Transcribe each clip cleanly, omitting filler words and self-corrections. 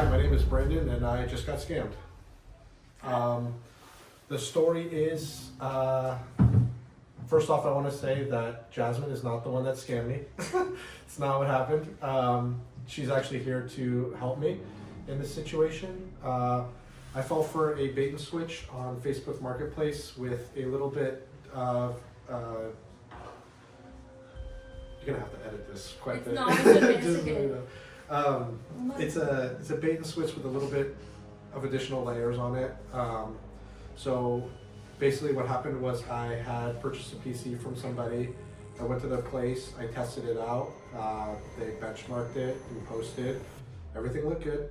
my name is Brandon, and I just got scammed. The story is, first off, I want to say that Jasmine is not the one that scammed me. It's not what happened. She's actually here to help me in this situation. I fell for a bait and switch on Facebook Marketplace with a little bit of. You're gonna have to edit this quite a bit. No, it's okay. It's a bait and switch with a little bit of additional layers on it. So basically what happened was I had purchased a PC from somebody. I went to their place, I tested it out, they benchmarked it and posted. Everything looked good.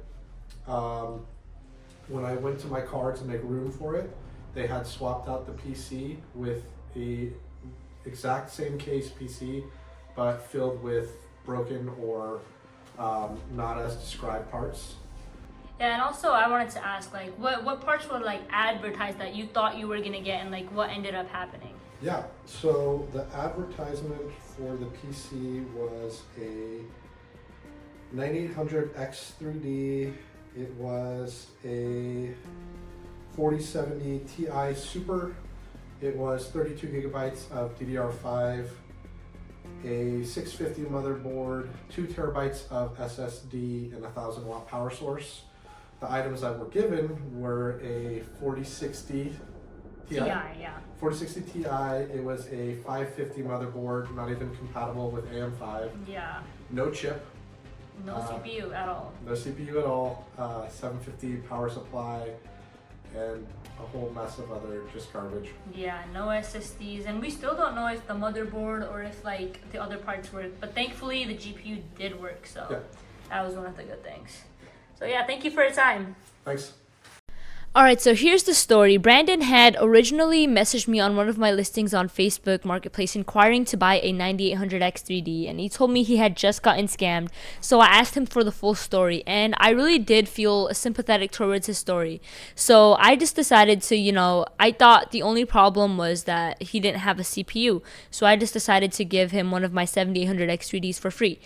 When I went to my car to make room for it, they had swapped out the PC with the exact same case PC, but filled with broken or not as described parts. Yeah, and also I wanted to ask, like, what parts were like advertised that you thought you were gonna get, and like what ended up happening? Yeah, so the advertisement for the PC was a 9800 X3D. It was a 4070 Ti Super. It was 32 gigabytes of DDR5, a 650 motherboard, 2 terabytes of SSD, and a 1000-watt power source. The items that were given were a 4060 Ti. Yeah. 4060 Ti, it was a 550 motherboard, not even compatible with AM5. Yeah. No chip. No CPU at all. No CPU at all. 750 power supply, and a whole mess of other just garbage. Yeah, no SSDs, and we still don't know if the motherboard or if like the other parts work. But thankfully, the GPU did work, so Yeah. that was one of the good things. So yeah, thank you for your time. Thanks. Alright, so here's the story. Brandon had originally messaged me on one of my listings on Facebook Marketplace inquiring to buy a 9800 X3D, and he told me he had just gotten scammed. So I asked him for the full story, and I really did feel sympathetic towards his story. So I just decided to, I thought the only problem was that he didn't have a CPU. So I just decided to give him one of my 7800 X3Ds for free.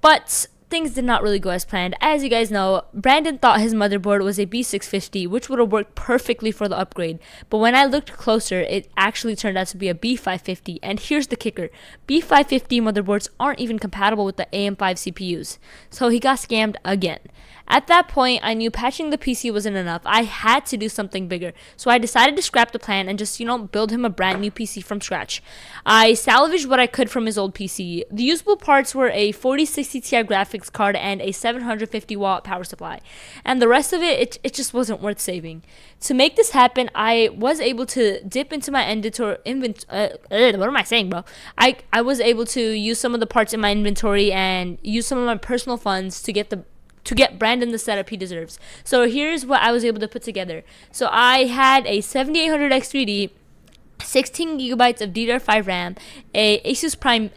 But things did not really go as planned. As you guys know, Brandon thought his motherboard was a B650, which would have worked perfectly for the upgrade. But when I looked closer, it actually turned out to be a B550. And here's the kicker. B550 motherboards aren't even compatible with the AM5 CPUs. So he got scammed again. At that point, I knew patching the PC wasn't enough. I had to do something bigger. So I decided to scrap the plan and just, build him a brand new PC from scratch. I salvaged what I could from his old PC. The usable parts were a 4060 Ti graphics card and a 750-watt power supply. And the rest of it just wasn't worth saving. To make this happen, I was able to dip into my what am I saying, bro? I was able to use some of the parts in my inventory and use some of my personal funds to get Brandon the setup he deserves. So here's what I was able to put together. So I had a 7800 X3D, 16 gigabytes of DDR5 RAM, a Asus Prime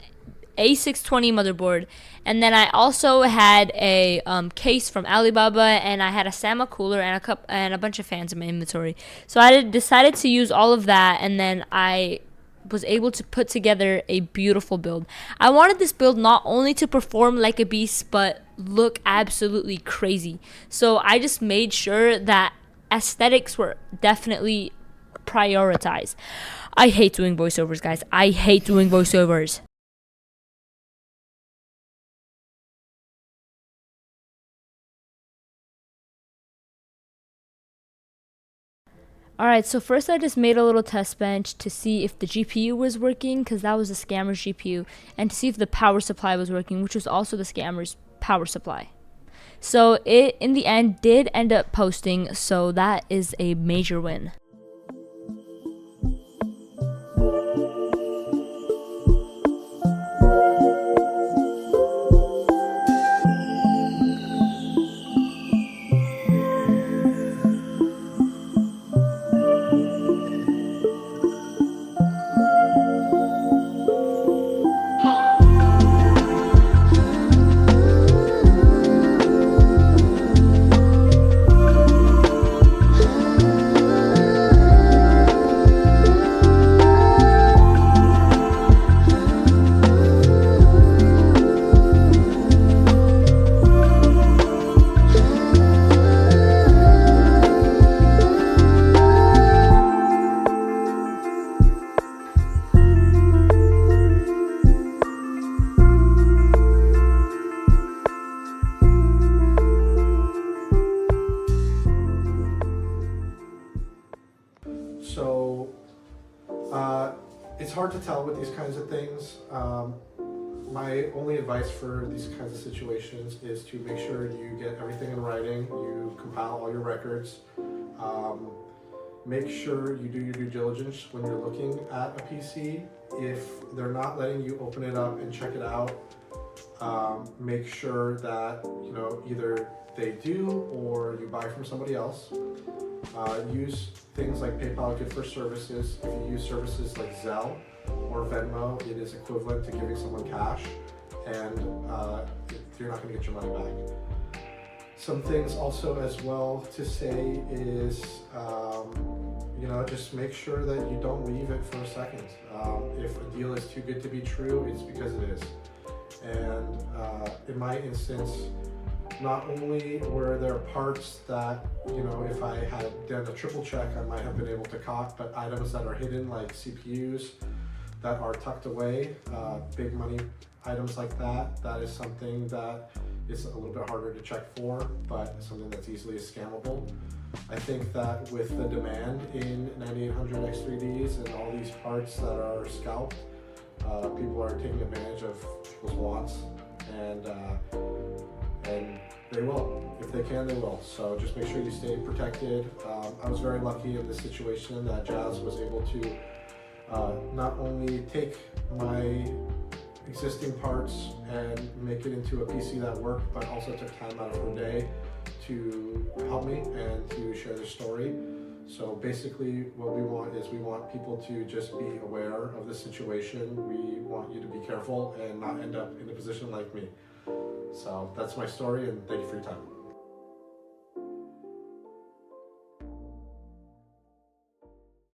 A620 motherboard, and then I also had a case from Alibaba, and I had a Sama cooler and a bunch of fans in my inventory. So I decided to use all of that, and then I was able to put together a beautiful build. I wanted this build not only to perform like a beast, but look absolutely crazy. So I just made sure that aesthetics were definitely prioritized. I hate doing voiceovers, guys. I hate doing voiceovers. Alright, so first I just made a little test bench to see if the GPU was working, because that was the scammer's GPU, and to see if the power supply was working, which was also the scammer's power supply. So it, in the end, did end up posting, so that is a major win. hard to tell with these kinds of things. My only advice for these kinds of situations is to make sure you get everything in writing, you compile all your records, make sure you do your due diligence when you're looking at a PC. If they're not letting you open it up and check it out, make sure that either they do or you buy from somebody else. Use things like PayPal Gift for Services. If you use services like Zelle or Venmo, it is equivalent to giving someone cash, and you're not going to get your money back. Some things also as well to say is, just make sure that you don't leave it for a second. If a deal is too good to be true, it's because it is. And in my instance, not only were there parts that, if I had done a triple check, I might have been able to caught, but items that are hidden, like CPUs that are tucked away, big money items like that, that is something that is a little bit harder to check for, but something that's easily scammable. I think that with the demand in 9800 X3Ds and all these parts that are scalped, people are taking advantage of people's wants, and they will. If they can, they will. So just make sure you stay protected. I was very lucky in this situation that Jazz was able to not only take my existing parts and make it into a PC that worked, but also took time out of her day to help me and to share their story. So basically what we want is we want people to just be aware of the situation. We want you to be careful and not end up in a position like me. So that's my story, and thank you for your time.